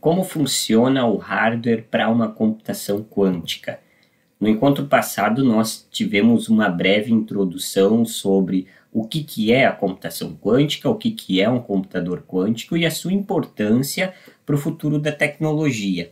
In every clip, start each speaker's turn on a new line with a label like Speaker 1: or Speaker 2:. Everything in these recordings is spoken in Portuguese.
Speaker 1: como funciona o hardware para uma computação quântica. No encontro passado, nós tivemos uma breve introdução sobre o que é a computação quântica, o que é um computador quântico e a sua importância para o futuro da tecnologia.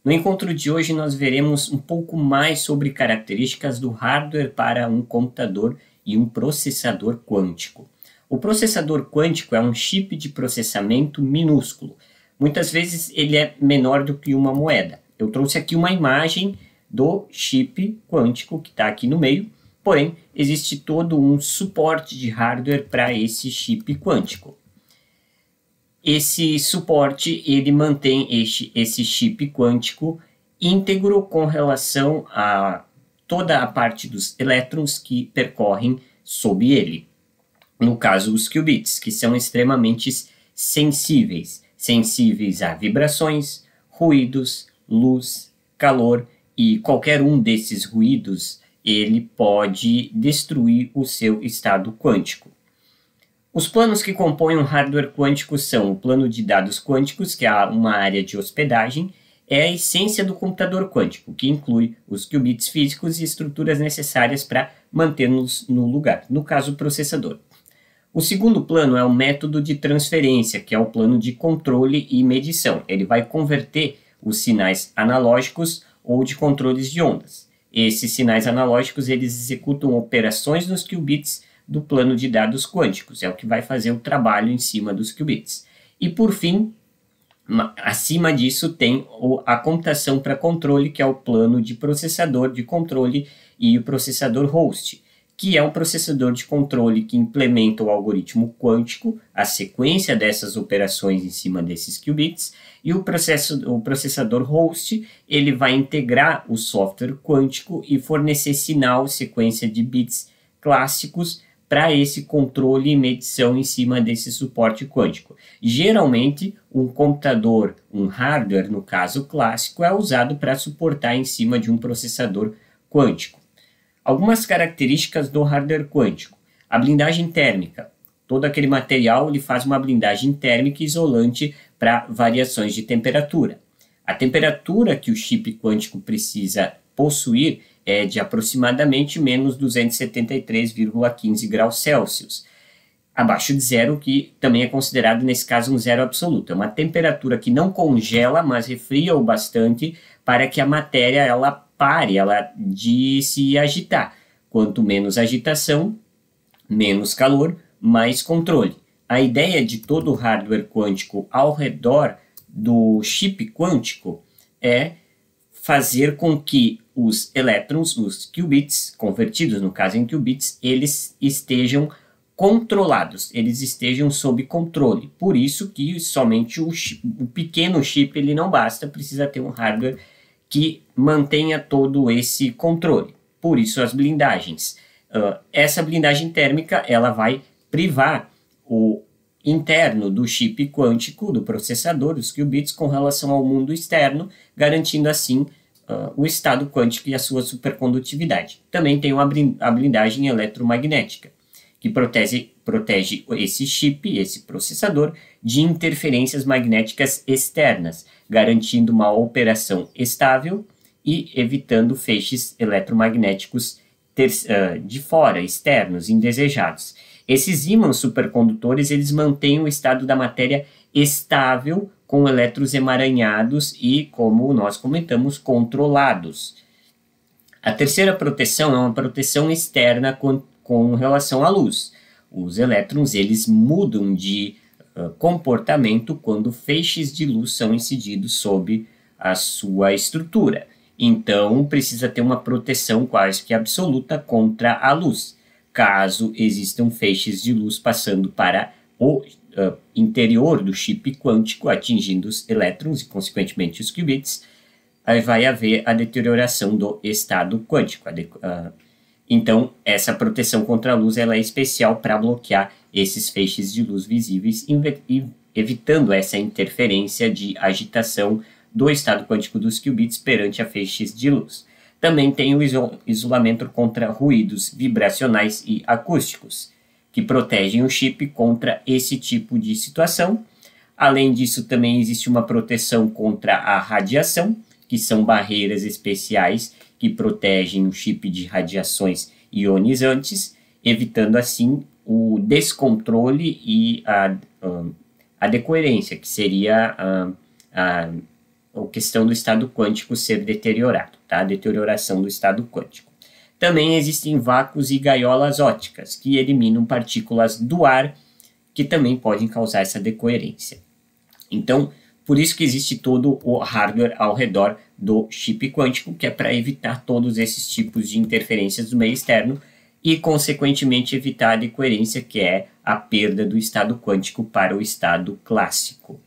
Speaker 1: No encontro de hoje, nós veremos um pouco mais sobre características do hardware para um computador e um processador quântico. O processador quântico é um chip de processamento minúsculo. Muitas vezes ele é menor do que uma moeda. Eu trouxe aqui uma imagem do chip quântico que está aqui no meio, porém existe todo um suporte de hardware para esse chip quântico. Esse suporte ele mantém esse chip quântico íntegro com relação a toda a parte dos elétrons que percorrem sob ele. No caso, os qubits, que são extremamente sensíveis a vibrações, ruídos, luz, calor, e qualquer um desses ruídos ele pode destruir o seu estado quântico. Os planos que compõem um hardware quântico são o plano de dados quânticos, que é uma área de hospedagem, é a essência do computador quântico, que inclui os qubits físicos e estruturas necessárias para mantê-los no lugar, no caso o processador. O segundo plano é o método de transferência, que é o plano de controle e medição. Ele vai converter os sinais analógicos ou de controles de ondas. Esses sinais analógicos eles executam operações nos qubits do plano de dados quânticos, é o que vai fazer o trabalho em cima dos qubits. E por fim, acima disso tem a computação para controle, que é o plano de processador de controle e o processador host, que é um processador de controle que implementa o algoritmo quântico, a sequência dessas operações em cima desses qubits, e o processador host ele vai integrar o software quântico e fornecer sinal, sequência de bits clássicos para esse controle e medição em cima desse suporte quântico. Geralmente, um computador, um hardware, no caso clássico, é usado para suportar em cima de um processador quântico. Algumas características do hardware quântico. A blindagem térmica. Todo aquele material ele faz uma blindagem térmica isolante para variações de temperatura. A temperatura que o chip quântico precisa possuir é de aproximadamente menos 273,15 graus Celsius. Abaixo de zero, que também é considerado, nesse caso, um zero absoluto. É uma temperatura que não congela, mas refria o bastante para que a matéria ela pare de se agitar. Quanto menos agitação, menos calor, mais controle. A ideia de todo o hardware quântico ao redor do chip quântico é fazer com que os elétrons, os qubits, convertidos no caso em qubits, eles estejam controlados, eles estejam sob controle. Por isso que somente o pequeno chip ele não basta, precisa ter um hardware que mantenha todo esse controle. Por isso as blindagens. Essa blindagem térmica ela vai privar o interno do chip quântico, do processador, dos qubits, com relação ao mundo externo, garantindo assim o estado quântico e a sua supercondutividade. Também tem a blindagem eletromagnética, que protege esse chip, esse processador, de interferências magnéticas externas, garantindo uma operação estável e evitando feixes eletromagnéticos de fora, externos, indesejados. Esses ímãs supercondutores eles mantêm o estado da matéria estável, com elétrons emaranhados e, como nós comentamos, controlados. A terceira proteção é uma proteção externa com relação à luz. Os elétrons eles mudam de comportamento quando feixes de luz são incididos sobre a sua estrutura. Então, precisa ter uma proteção quase que absoluta contra a luz. Caso existam feixes de luz passando para o interior do chip quântico, atingindo os elétrons e, consequentemente, os qubits, aí vai haver a deterioração do estado quântico. Então, essa proteção contra a luz ela é especial para bloquear esses feixes de luz visíveis, evitando essa interferência de agitação do estado quântico dos qubits perante a feixes de luz. Também tem o isolamento contra ruídos vibracionais e acústicos, que protegem o chip contra esse tipo de situação. Além disso, também existe uma proteção contra a radiação, que são barreiras especiais que protegem o chip de radiações ionizantes, evitando assim o descontrole e a decoerência, que seria a questão do estado quântico ser deteriorado, tá? A deterioração do estado quântico. Também existem vácuos e gaiolas ópticas, que eliminam partículas do ar, que também podem causar essa decoerência. Então, por isso que existe todo o hardware ao redor do chip quântico, que é para evitar todos esses tipos de interferências do meio externo e, consequentemente, evitar a decoerência, que é a perda do estado quântico para o estado clássico.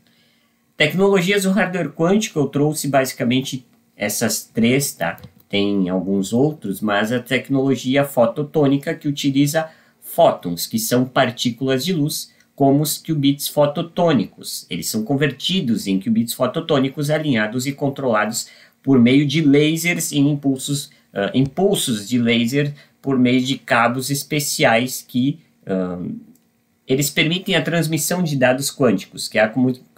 Speaker 1: Tecnologias do hardware quântico, eu trouxe basicamente essas três, tá? Tem alguns outros, mas a tecnologia fototônica, que utiliza fótons, que são partículas de luz, como os qubits fototônicos. Eles são convertidos em qubits fototônicos alinhados e controlados por meio de lasers e impulsos de laser por meio de cabos especiais que eles permitem a transmissão de dados quânticos, que é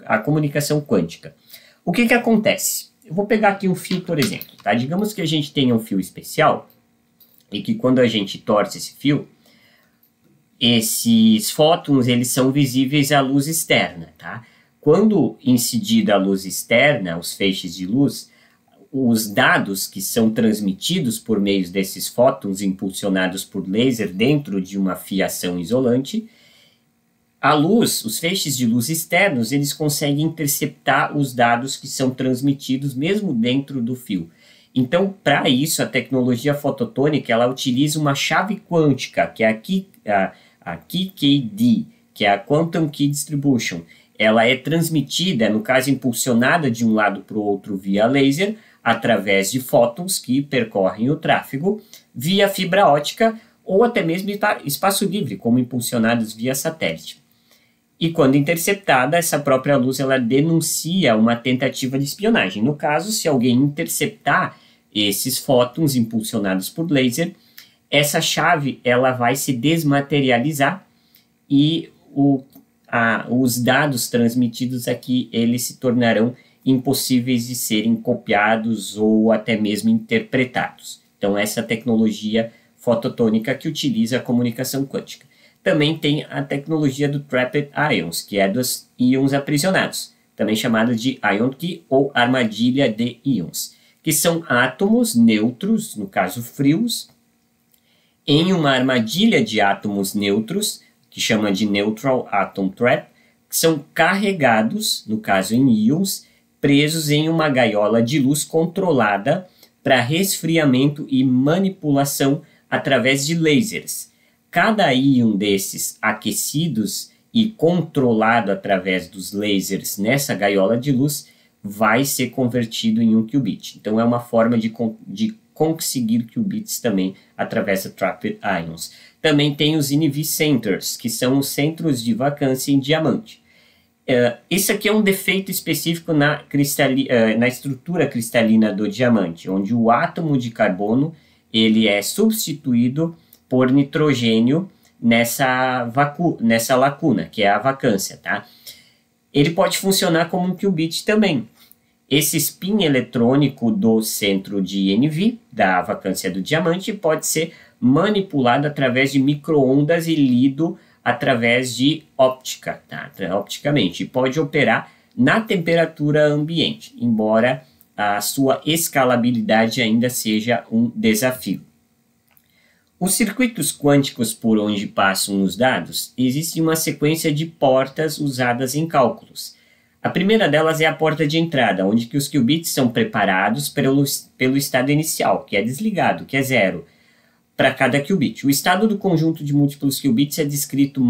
Speaker 1: a comunicação quântica. O que acontece? Eu vou pegar aqui um fio, por exemplo. Tá? Digamos que a gente tenha um fio especial e que quando a gente torce esse fio, esses fótons eles são visíveis à luz externa. Tá? Quando incidida a luz externa, os feixes de luz, os dados que são transmitidos por meio desses fótons impulsionados por laser dentro de uma fiação isolante, a luz, os feixes de luz externos, eles conseguem interceptar os dados que são transmitidos mesmo dentro do fio. Então, para isso, a tecnologia fototônica, ela utiliza uma chave quântica, que é a QKD, que é a Quantum Key Distribution. Ela é transmitida, no caso, impulsionada de um lado para o outro via laser, através de fótons que percorrem o tráfego, via fibra ótica ou até mesmo espaço livre, como impulsionados via satélite. E quando interceptada, essa própria luz ela denuncia uma tentativa de espionagem. No caso, se alguém interceptar esses fótons impulsionados por laser, essa chave ela vai se desmaterializar e os dados transmitidos aqui eles se tornarão impossíveis de serem copiados ou até mesmo interpretados. Então, essa tecnologia fototônica que utiliza a comunicação quântica. Também tem a tecnologia do Trapped Ions, que é dos íons aprisionados, também chamado de Ion Key ou armadilha de íons, que são átomos neutros, no caso frios, em uma armadilha de átomos neutros, que chama de Neutral Atom Trap, que são carregados, no caso em íons, presos em uma gaiola de luz controlada para resfriamento e manipulação através de lasers. Cada íon desses aquecidos e controlado através dos lasers nessa gaiola de luz vai ser convertido em um qubit. Então é uma forma de conseguir qubits também através da Trapped Ions. Também tem os NV Centers, que são os centros de vacância em diamante. Isso aqui é um defeito específico na estrutura cristalina do diamante, onde o átomo de carbono ele é substituído por nitrogênio nessa lacuna, que é a vacância, tá? Ele pode funcionar como um qubit também. Esse spin eletrônico do centro de NV, da vacância do diamante, pode ser manipulado através de micro-ondas e lido através de óptica, tá? Opticamente, e pode operar na temperatura ambiente, embora a sua escalabilidade ainda seja um desafio. Os circuitos quânticos por onde passam os dados, existe uma sequência de portas usadas em cálculos. A primeira delas é a porta de entrada, onde que os qubits são preparados pelo estado inicial, que é desligado, que é zero, para cada qubit. O estado do conjunto de múltiplos qubits é descrito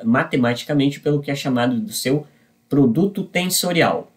Speaker 1: matematicamente pelo que é chamado do seu produto tensorial.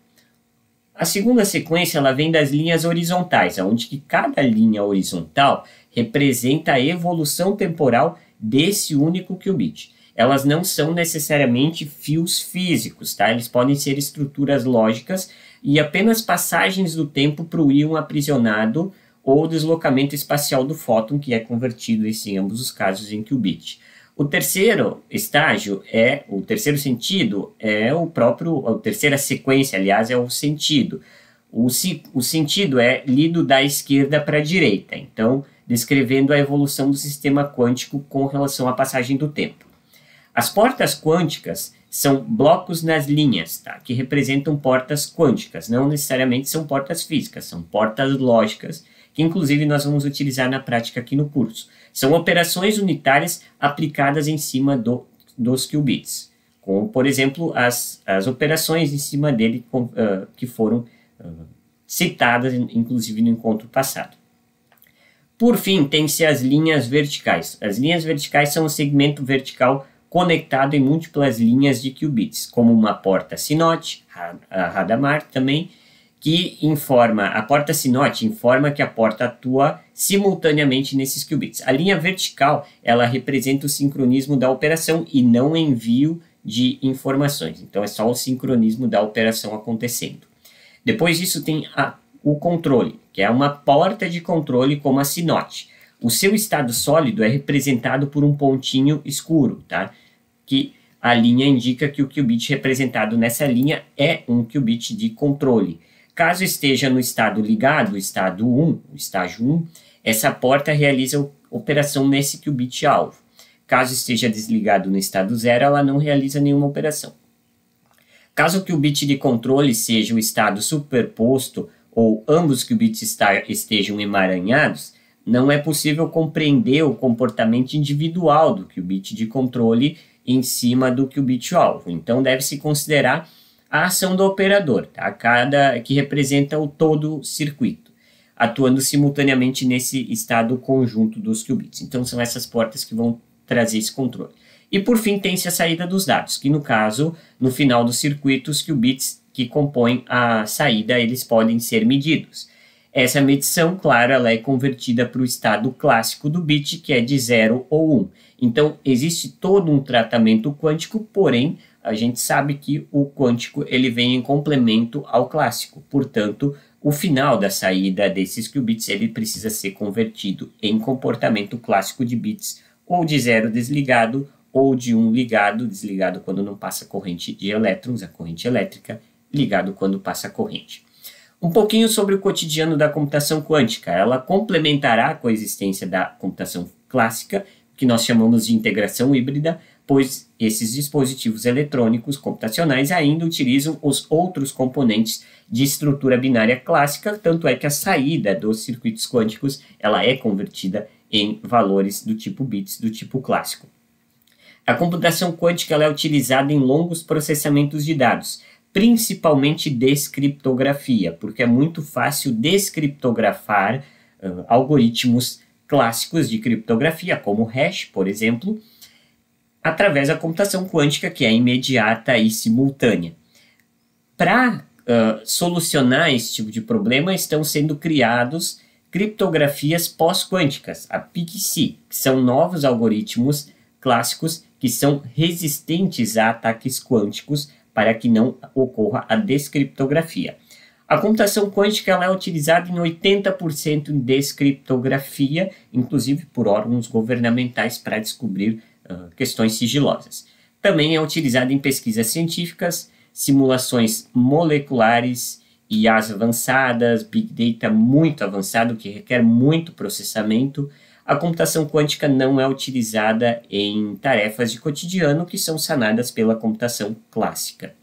Speaker 1: A segunda sequência ela vem das linhas horizontais, onde que cada linha horizontal representa a evolução temporal desse único qubit. Elas não são necessariamente fios físicos, tá? Eles podem ser estruturas lógicas e apenas passagens do tempo para o íon aprisionado ou deslocamento espacial do fóton, que é convertido em ambos os casos em qubit. O terceiro estágio o terceiro sentido é a terceira sequência, aliás, é o sentido. O sentido é lido da esquerda para a direita, então descrevendo a evolução do sistema quântico com relação à passagem do tempo. As portas quânticas são blocos nas linhas, tá? Que representam portas quânticas, não necessariamente são portas físicas, são portas lógicas, que inclusive nós vamos utilizar na prática aqui no curso. São operações unitárias aplicadas em cima dos qubits, como, por exemplo, as operações em cima dele que foram citadas, inclusive, no encontro passado. Por fim, tem-se as linhas verticais. As linhas verticais são um segmento vertical conectado em múltiplas linhas de qubits, como uma porta Synod, a Hadamard também, que a porta Synod informa que a porta atua simultaneamente nesses qubits. A linha vertical, ela representa o sincronismo da operação e não o envio de informações. Então, é só o sincronismo da operação acontecendo. Depois disso tem o controle, que é uma porta de controle como a Synod. O seu estado sólido é representado por um pontinho escuro, tá? Que a linha indica que o qubit representado nessa linha é um qubit de controle. Caso esteja no estado ligado, o estágio 1, essa porta realiza a operação nesse qubit-alvo. Caso esteja desligado no estado 0, ela não realiza nenhuma operação. Caso o qubit de controle seja o estado superposto ou ambos os qubits estejam emaranhados, não é possível compreender o comportamento individual do qubit de controle em cima do qubit-alvo. Então, deve-se considerar a ação do operador, tá? Que representa o todo circuito, atuando simultaneamente nesse estado conjunto dos qubits. Então, são essas portas que vão trazer esse controle. E, por fim, tem-se a saída dos dados, que, no caso, no final do circuito, os qubits que compõem a saída, eles podem ser medidos. Essa medição, claro, ela é convertida para o estado clássico do bit, que é de 0 ou 1. Então, existe todo um tratamento quântico, porém, a gente sabe que o quântico ele vem em complemento ao clássico. Portanto, o final da saída desses qubits ele precisa ser convertido em comportamento clássico de bits, ou de 0 desligado, ou de 1 ligado, desligado quando não passa corrente de elétrons, a corrente elétrica, ligado quando passa corrente. Um pouquinho sobre o cotidiano da computação quântica. Ela complementará a coexistência da computação clássica, que nós chamamos de integração híbrida, pois esses dispositivos eletrônicos computacionais ainda utilizam os outros componentes de estrutura binária clássica, tanto é que a saída dos circuitos quânticos ela é convertida em valores do tipo bits, do tipo clássico. A computação quântica ela é utilizada em longos processamentos de dados, principalmente descriptografia, porque é muito fácil descriptografar algoritmos clássicos de criptografia, como hash, por exemplo, através da computação quântica, que é imediata e simultânea. Para solucionar esse tipo de problema, estão sendo criados criptografias pós-quânticas, a PIC-C, que são novos algoritmos clássicos que são resistentes a ataques quânticos para que não ocorra a descriptografia. A computação quântica ela é utilizada em 80% em descriptografia, inclusive por órgãos governamentais para descobrir questões sigilosas. Também é utilizada em pesquisas científicas, simulações moleculares, IAs avançadas, Big Data muito avançado, que requer muito processamento. A computação quântica não é utilizada em tarefas de cotidiano que são sanadas pela computação clássica.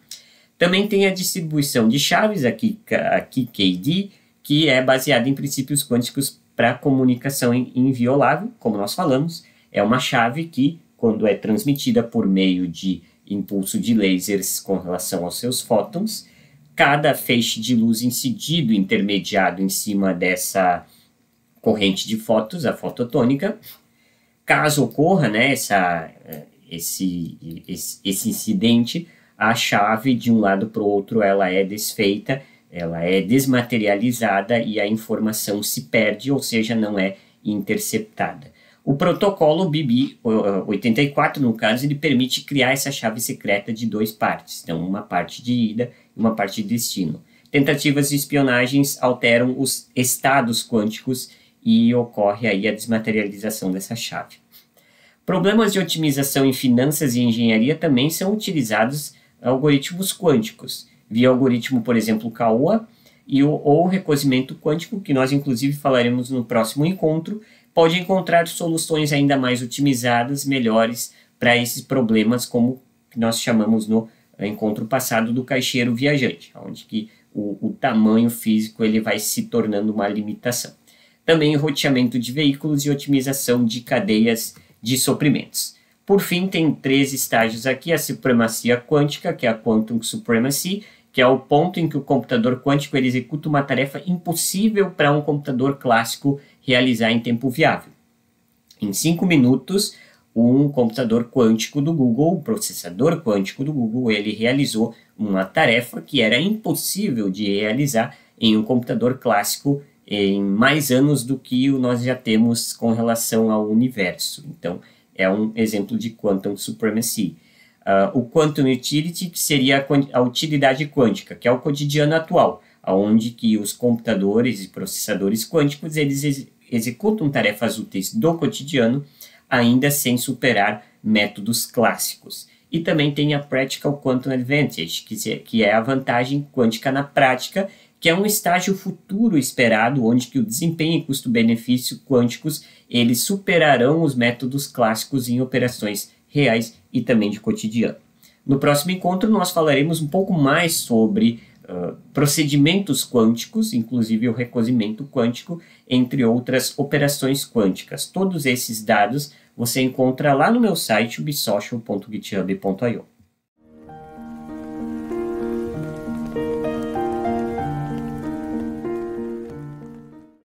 Speaker 1: Também tem a distribuição de chaves, a QKD, que é baseada em princípios quânticos para comunicação inviolável, como nós falamos. É uma chave que, quando é transmitida por meio de impulso de lasers com relação aos seus fótons, cada feixe de luz incidido intermediado em cima dessa corrente de fótons, a fototônica, caso ocorra esse incidente, a chave de um lado para o outro ela é desfeita, ela é desmaterializada e a informação se perde, ou seja, não é interceptada. O protocolo BB84, no caso, ele permite criar essa chave secreta de duas partes, então uma parte de ida e uma parte de destino. Tentativas de espionagens alteram os estados quânticos e ocorre aí a desmaterialização dessa chave. Problemas de otimização em finanças e engenharia também são utilizados algoritmos quânticos, via algoritmo, por exemplo, CAOA, ou recozimento quântico, que nós inclusive falaremos no próximo encontro, pode encontrar soluções ainda mais otimizadas, melhores para esses problemas, como nós chamamos no encontro passado do caixeiro viajante, onde que o tamanho físico ele vai se tornando uma limitação. Também roteamento de veículos e otimização de cadeias de suprimentos. Por fim, tem 3 estágios aqui: a supremacia quântica, que é a Quantum Supremacy, que é o ponto em que o computador quântico ele executa uma tarefa impossível para um computador clássico realizar em tempo viável. Em 5 minutos, um computador quântico do Google, um processador quântico do Google, ele realizou uma tarefa que era impossível de realizar em um computador clássico em mais anos do que nós já temos com relação ao universo. Então, é um exemplo de Quantum Supremacy. O Quantum Utility, que seria a utilidade quântica, que é o cotidiano atual, onde que os computadores e processadores quânticos eles executam tarefas úteis do cotidiano, ainda sem superar métodos clássicos. E também tem a Practical Quantum Advantage, que é a vantagem quântica na prática, que é um estágio futuro esperado, onde que o desempenho e custo-benefício quânticos eles superarão os métodos clássicos em operações reais e também de cotidiano. No próximo encontro, nós falaremos um pouco mais sobre procedimentos quânticos, inclusive o recozimento quântico, entre outras operações quânticas. Todos esses dados você encontra lá no meu site ubsocial.github.io.